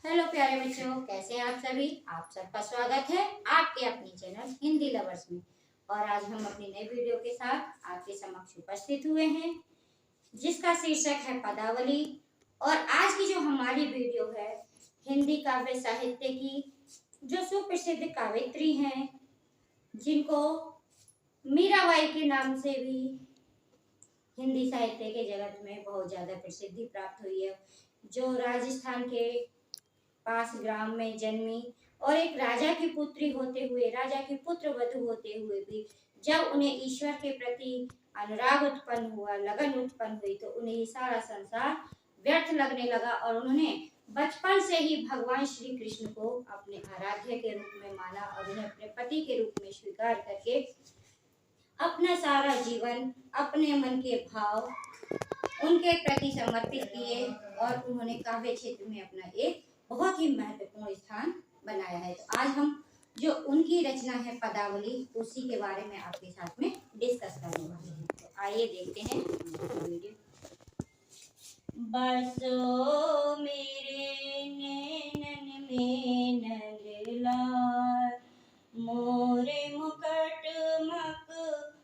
Hello प्यारे बच्चों, कैसे हैं आप सभी। आप सबका स्वागत है आपके अपनी चैनल हिंदी लवर्स में। और आज हम अपनी नई वीडियो के साथ आपके समक्ष उपस्थित हुए हैं, जिसका शीर्षक है पदावली। और आज की जो हमारी वीडियो है हिंदी काव्य साहित्य की, जो सुप्रसिद्ध कवयित्री हैं, जिनको मीराबाई के नाम से भी हिंदी साहित्य के जगत में बहुत ज्यादा प्रसिद्धि प्राप्त हुई है, जो राजस्थान के पास ग्राम में जन्मी और एक राजा की पुत्री होते हुए, राजा की पुत्र वधू होते हुए भी जब उन्हें ईश्वर के प्रति अनुराग उत्पन्न हुआ, लगन उत्पन्न हुई, तो उन्हें सारा संसार व्यर्थ लगने लगा और उन्होंने बचपन से ही भगवान श्री कृष्ण को अपने आराध्य के रूप में माना और उन्हें अपने पति के रूप में स्वीकार करके अपना सारा जीवन, अपने मन के भाव उनके प्रति समर्पित किए और उन्होंने काव्य क्षेत्र में अपना एक बहुत ही महत्वपूर्ण स्थान बनाया है। तो आज हम जो उनकी रचना है पदावली, उसी के बारे में आपके साथ में डिस्कस करने वाले हैं। तो आइए देखते हैं वीडियो। बसो मेरे नैनन में नंदलाल, मोरे मुकुट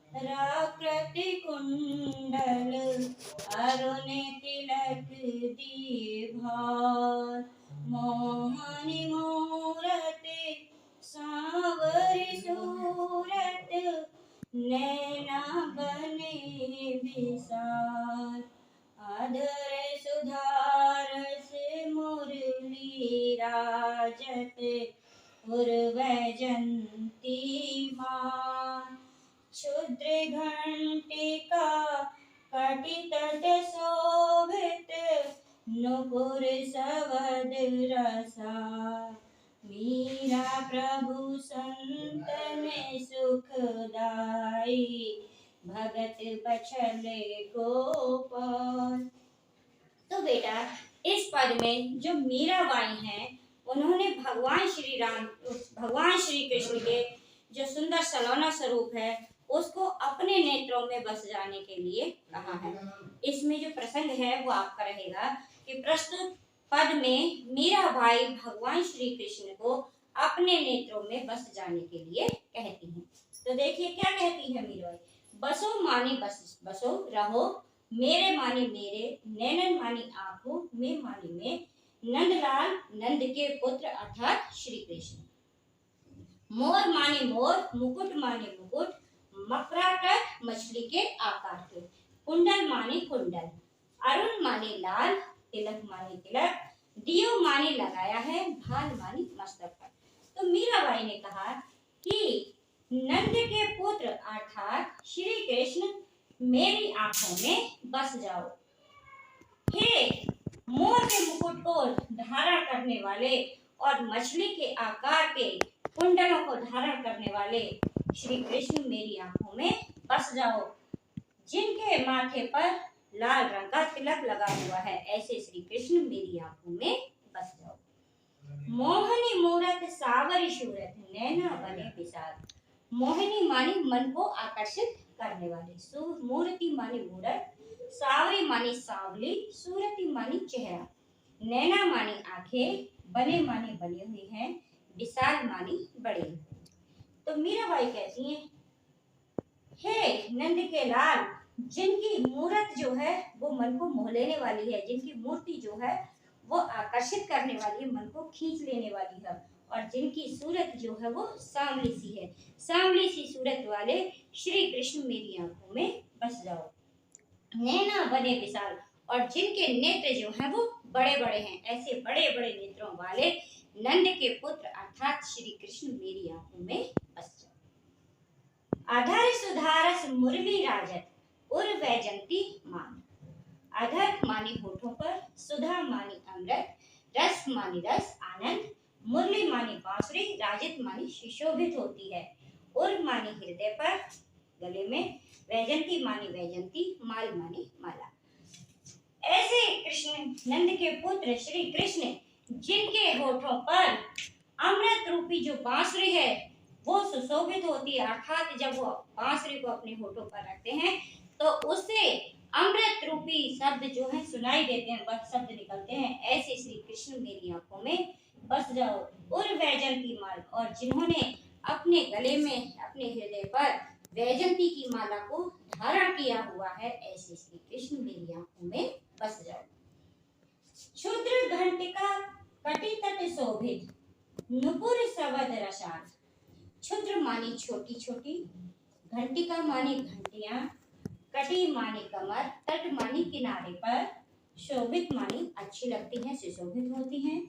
मकराकृति कुंडल, अरुण तिलक दिए भार, मोहनी मूरति सांवरी सूरत, नैना बने विशाल, अधर सुधारस मुरली राजत, उर्वैजंती मान, क्षुद्र घंटिका कटितट शोभित, नुपुर सवद रसा, मीरा प्रभु संतन सुखदाई, भगत बछल गोपाल। तो बेटा, इस पद में जो मीराबाई हैं, उन्होंने भगवान श्री कृष्ण के जो सुंदर सलोना स्वरूप है उसको अपने नेत्रों में बस जाने के लिए कहा है। इसमें जो प्रसंग है वो आपका रहेगा कि प्रस्तुत पद में मीराबाई भगवान श्री कृष्ण को अपने नेत्रों में बस जाने के लिए कहती हैं। तो देखिए क्या कहती है मीराबाई। बसो मानी बस, बसो रहो, मेरे मानी मेरे, नैनन मानी आंखों, में मानी में, नंदलाल नंद के पुत्र अर्थात श्री कृष्ण, मोर माने मोर, मुकुट माने मुकुट, मकराकृत मछली के आकार के, कुंडल माने कुंडल, अरुण माने लाल, तिलक माने तिलक, दियो माने लगाया है, भाल माने मस्तक पर। तो मीराबाई ने कहा कि नंद के पुत्र अर्थात श्री कृष्ण मेरी आंखों में बस जाओ। हे मोर के मुकुट को धारण करने वाले और मछली के आकार के कुंडलों को धारण करने वाले श्री कृष्ण मेरी आंखों में बस जाओ। जिनके माथे पर लाल रंग का तिलक लगा हुआ है, ऐसे श्री कृष्ण मेरी आंखों में बस जाओ। मोहनी मूरत सावरी सूरत, नैना बने विशाल। मोहिनी मानी मन को आकर्षित करने वाली, मूर्ति मानी मूरत, सावरी मानी सांवली, सूरती मानी चेहरा, नैना मानी आंखें, बने मानी बनी हुई हैं, विशाल मानी बड़े। तो मीराबाई कहती हैं, हे नंद के लाल, जिनकी मूरत जो है वो मन को मोह लेने वाली है, जिनकी मूर्ति जो है वो आकर्षित करने वाली है, मन को खींच लेने वाली है, और जिनकी सूरत जो है वो सांवली सी है, सांवली सी सूरत वाले श्री कृष्ण मेरी आंखों में बस जाओ। नैना बने विशाल, और जिनके नेत्र जो है वो बड़े बड़े हैं, ऐसे बड़े बड़े नेत्रों वाले नंद के पुत्र अर्थात श्री कृष्ण मेरी आंखों में बस जाओ। अधर सुधारस मुरली राजत, उर्वैजंती मान। अधर मानी होठों पर, सुधा मानी अमृत, रस मानी रस आनंद, मुरली मानी बांसुरी, राजत मानी सुशोभित होती है, उर्व मानी हृदय पर गले में, वैजंती मानी वैजंती, माल मानी माला। ऐसे कृष्ण नंद के पुत्र श्री कृष्ण जिनके होठों पर अमृत रूपी जो बांसुरी है वो सुशोभित होती है, अर्थात जब वो बांसुरी को अपने होठों पर रखते हैं तो उससे अमृत रूपी शब्द जो है सुनाई देते हैं, वह शब्द निकलते हैं। ऐसे श्री कृष्ण मेरी मेरी आंखों में बस जाओ। उर वैजंती माल, और जिन्होंने अपने गले में, अपने हृदय पर वैजंती की माला को धारण किया हुआ है, ऐसे श्री कृष्ण मेरी आंखों में बस जाओ। क्षुद्र घंटिका कटी तट शोभित, नुपुर सवद रसाल। क्षुद्र मानी छोटी छोटी, घंटिका मानी घंटियां, कटी मानी कमर, तट मानी किनारे पर, शोभित मानी अच्छी लगती हैं, सुशोभित होती हैं,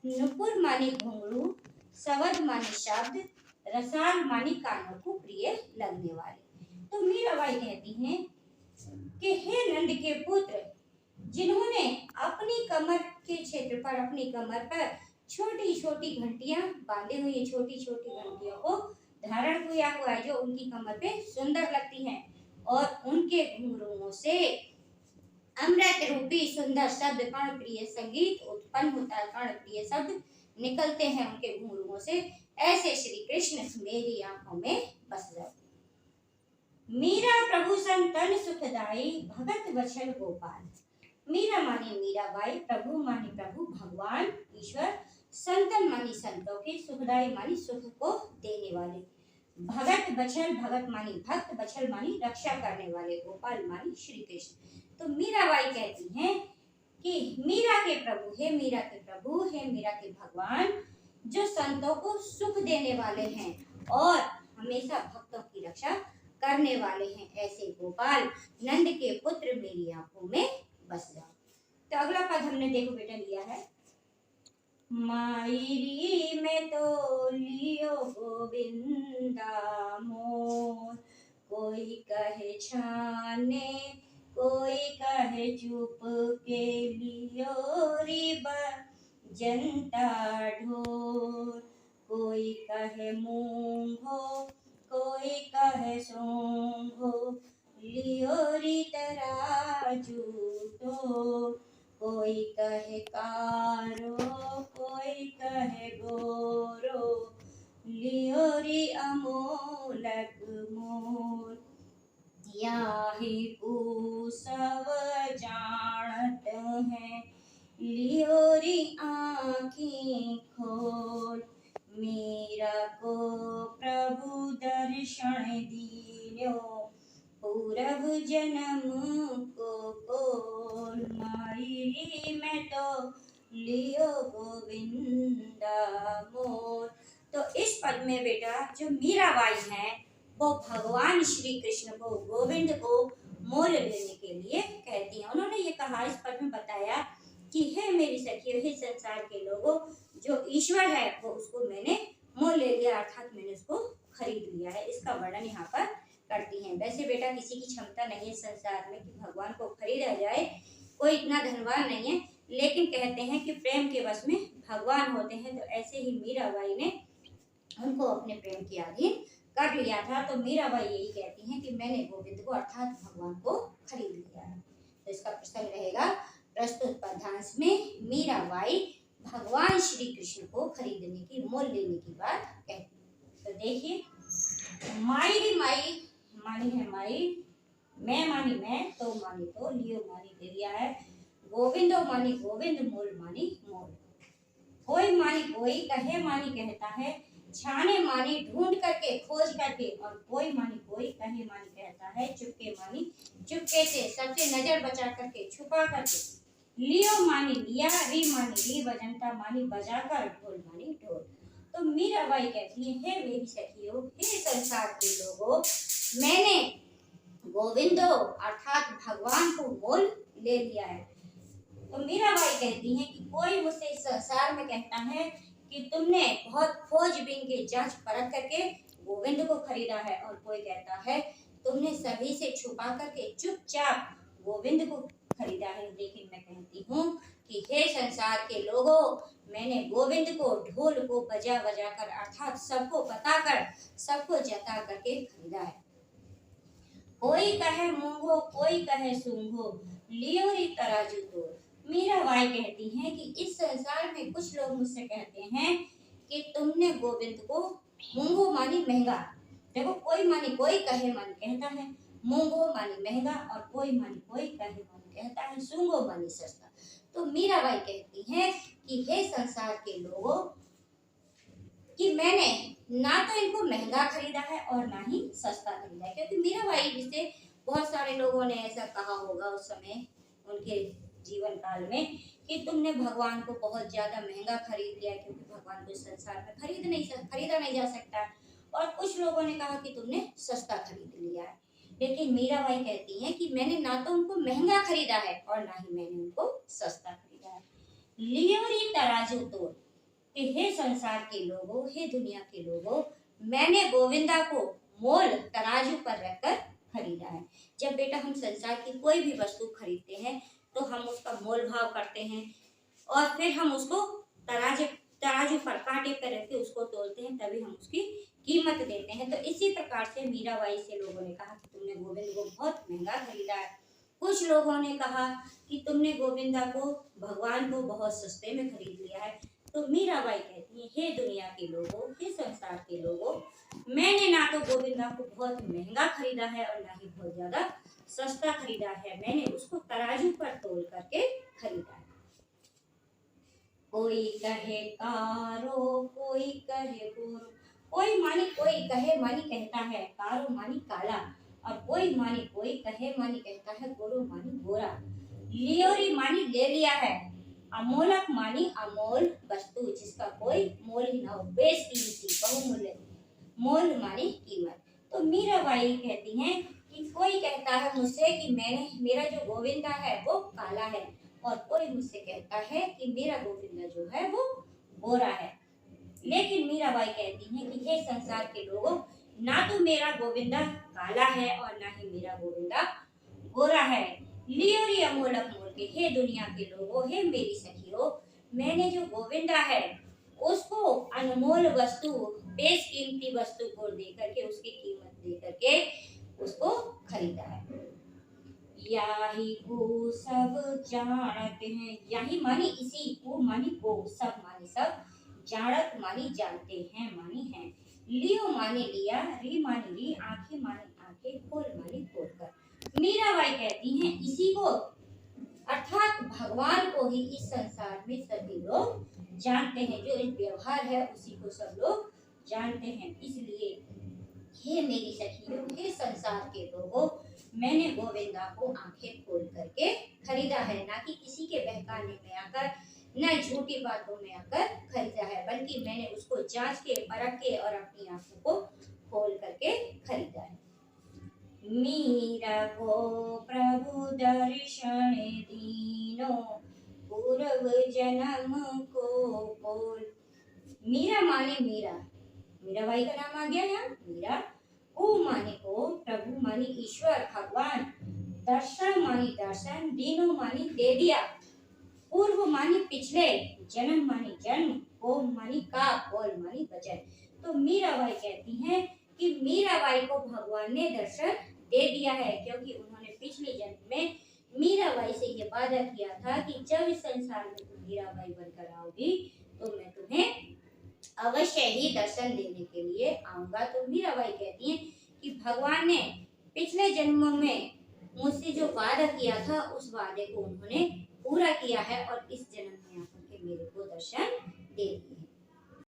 नुपुर मानी घुंघरू, सवद मानी शब्द, रसाल मानी कानों को प्रिय लगने वाले। तो मीराबाई कहती हैं कि हे नंद के पुत्र, जिन्होंने अपनी कमर के क्षेत्र पर, अपनी कमर पर छोटी छोटी घंटियां बांधे हुई, छोटी छोटी घंटियों को धारण किया हुआ है, जो उनकी कमर पे सुंदर लगती हैं, और उनके घुंघरूओं से अमृत रूपी सुंदर शब्द, कर्ण प्रिय संगीत उत्पन्न होता है, कर्ण प्रिय शब्द निकलते हैं उनके घुंघरूओं से। ऐसे श्री कृष्ण मेरी आंखों में बस जाओ। मीरा प्रभु संतन सुखदाई, भगत वत्सल गोपाल। मीरा मानी मीराबाई, प्रभु मानी प्रभु भगवान ईश्वर, संतन मानी संतों के, सुखदाई मानी सुख को देने वाले, भगत वत्सल, भगत मानी भक्त, वत्सल मानी रक्षा करने वाले, गोपाल मानी श्री कृष्ण। तो मीराबाई कहती हैं कि मीरा के प्रभु, हे मीरा के प्रभु, हे मीरा के भगवान, जो संतों को सुख देने वाले हैं और हमेशा भक्तों की रक्षा करने वाले हैं, ऐसे गोपाल नंद के पुत्र मेरी आंखों में बस जाओ। तो अगला पद हमने देखो बेटा लिया है, मायरी में तो लियो गोविंदा मोर, कोई कहे छाने, कोई कहे चुप के लियो री जनता ढोर, कोई कहे मूंगो, कोई कहे सूंघो, लियो री तराजू तो, कोई कहे कारो, कोई कहे गोरो, लियो री अमोलक मोल, याही पूसव जानत है, लियो री आँखी खोल, मीरा को प्रभु दर्शन दीन्यो, पूरब जन्म को कोल, मायरी में तो लियो गोविंदा मोर। तो इस पद में बेटा जो मीराबाई है वो भगवान श्री कृष्ण को, गोविंद को मोल लेने के लिए कहती हैं। उन्होंने ये कहा, इस पद में बताया कि हे मेरी सखियों, हे संसार के लोगों, जो ईश्वर है वो उसको मैंने मोल ले लिया, अर्थात मैंने उसको खरीद लिया है। इसका वर्णन यहाँ पर करती हैं। वैसे बेटा किसी की क्षमता नहीं है संसार में कि भगवान को खरीदा जाए, कोई इतना धनवान नहीं है, लेकिन कहते हैं कि प्रेम के वश में भगवान होते हैं। तो ऐसे ही मीराबाई ने उनको अपने प्रेम के अधीन कर लिया था। तो मीराबाई यही कहती हैं कि मैंने गोविंद को अर्थात भगवान को खरीद लिया है। तो इसका प्रसंग रहेगा प्रस्तुत पद्यांश में, मीराबाई भगवान श्री कृष्ण को खरीदने की, मोल लेने की बात कहती है। तो देखिए, माई माई मानी है माई, मैं मानी मैं, तो मानी तो, लियो मानी ले लिया है, गोविंदो मानी गोविंद, मोल मानी मोल, कोई मानी कोई, कहे मानी कहता है, छाने मानी ढूंढ करके, खोज करके, और कोई मानी कोई, कहे मानी कहता है, चुपके मानी चुपके से, सबसे नजर बचा करके, छुपा करके, लियो मानी लिया, री मानी री, बजंता मानी बजाकर, ढोल मानी ढोल। तो मीराबाई कहती है, हे मेरी सखियों, हे संसार के लोगों, मैंने गोविंदो अर्थात भगवान को मोल ले लिया है। तो मीराबाई कहती हैं कि कोई मुझसे इस संसार में कहता है कि तुमने बहुत खोजबीन के जांच परख करके गोविंद को खरीदा है, और कोई कहता है तुमने सभी से छुपा करके चुपचाप गोविंद को खरीदा है। लेकिन मैं कहती हूँ कि हे संसार के लोगों, मैंने गोविंद को, ढोल को बजा बजा कर, अर्थात सबको बताकर, सबको जता करके खरीदा है। कोई कहे मूंगो, कोई कहे सूंघो, लियो री तराजू तोड़। मीराबाई कहती हैं कि इस संसार में कुछ लोग मुझसे कहते हैं कि तुमने गोविंद को, मूंगो मानी महंगा, देखो कोई मानी कोई, कहे मानी कहता है, मूंगो मानी महंगा, और कोई मानी कोई, कहे मानी कहता है, सूंघो मानी सस्ता। तो मीराबाई कहती हैं कि हे संसार के लोगों, कि मैंने ना तो इनको महंगा खरीदा है और ना ही सस्ता खरीदा है। क्योंकि मीराबाई जिसे बहुत सारे लोगों ने ऐसा कहा होगा उस समय उनके जीवन काल में कि तुमने भगवान को बहुत ज्यादा महंगा खरीद लिया, क्योंकि भगवान को संसार में खरीदा नहीं जा सकता। और कुछ लोगों ने कहा कि तुमने सस्ता खरीद लिया है। लेकिन मीराबाई कहती हैं कि मैंने ना तो उनको महंगा खरीदा है और ना ही मैंने उनको सस्ता खरीदा है। लियोरी तराजू तोड़ कि हे संसार के लोगों, हे दुनिया के लोगों, मैंने गोविंदा को मोल तराजू पर रखकर खरीदा है। जब बेटा हम संसार की कोई भी वस्तु खरीदते हैं तो हम उसका मोल भाव करते हैं और फिर हम उसको तराजू पर कांटे पर रख के उसको तोलते हैं, तभी हम उसकी कीमत देते हैं। तो इसी प्रकार से मीराबाई से लोगों ने कहा कि तुमने गोविंद को बहुत महंगा खरीदा है। कुछ लोगों ने कहा कि तुमने गोविंदा को, भगवान को बहुत सस्ते में खरीद लिया है। तो मीराबाई कहती है, हे दुनिया के लोगों, हे संसार के लोगों, मैंने ना तो गोविंदा को बहुत महंगा खरीदा है और ना ही बहुत ज्यादा सस्ता खरीदा है। मैंने उसको तराजू पर तोल करके खरीदा है। कोई कहे कारो, कोई कहे गोरो, कोई मानी कोई कहे मानी कहता है कारो मानी काला, और कोई मानी कोई कहे मानी कहता है गोरो मानी गोरा। लियोरी मानी ले लिया है, अमोलक मानी अमोल वस्तु जिसका कोई मोल ही ना हो, बेशकीमती बहुमूल्य, मोल मानी कीमत। तो मीराबाई कहती हैं कि कोई कहता है मुझसे कि मेरा जो गोविंदा है वो काला है, और कोई मुझसे कहता है कि मेरा गोविंदा जो है वो गोरा है। लेकिन मीराबाई कहती हैं कि हे संसार के लोगों, ना तो मेरा गोविंदा काला है और ना ही मेरा गोविंदा गोरा है। लियोरी अमोलक मोल के, हे दुनिया के लोगों, हे मेरी सखियों, मैंने जो गोविंदा है उसको अनमोल वस्तु, बेशकीमती वस्तु को देकर के, उसकी कीमत देकर के उसको खरीदा है। याही को सब जानते हैं, याही मानी इसी, को मानी को, सब मानी सब, जानत मानी जानते हैं मानी है, लियो माने लिया, री मानी री, आंखें मानी आंखें, खोल मानी खोल कर। मीराबाई कहती हैं इसी को अर्थात भगवान को ही इस संसार में सभी लोग जानते हैं। जो एक व्यवहार है उसी को सब लोग जानते हैं। इसलिए हे मेरी सखियों, हे संसार के लोगों, मैंने गोविंदा को आंखें खोल करके खरीदा है, ना कि किसी के बहकाने में आकर, न झूठी बातों में आकर खरीदा है, बल्कि मैंने उसको जांच के, परख के और अपनी आंखों को खोल करके खरीदा है। मीरा को प्रभु दर्शन दीनो, पूर्व जन्म को बोल। मीरा माने मीरा, मीराबाई का नाम आ गया यहाँ मीरा। को माने को, प्रभु मानी ईश्वर भगवान, दर्शन मानी दर्शन, दीनो मानी दे दिया, पूर्व मानी पिछले, जन्म मानी जन्म, को मानी का, बोल मानी वचन। तो मीराबाई कहती हैं कि मीराबाई को भगवान ने दर्शन दे दिया है, क्योंकि उन्होंने पिछले जन्म में मीराबाई से ये वादा किया था कि जब इस संसार में तुम मीराबाई बनकर आओगी तो मैं तुम्हें अवश्य ही दर्शन देने के लिए आऊंगा। तो मीराबाई कहती हैं कि भगवान ने पिछले जन्म में मुझसे जो वादा किया था उस वादे को उन्होंने पूरा किया है और इस जन्म में आकर के मेरे को दर्शन दे दिए।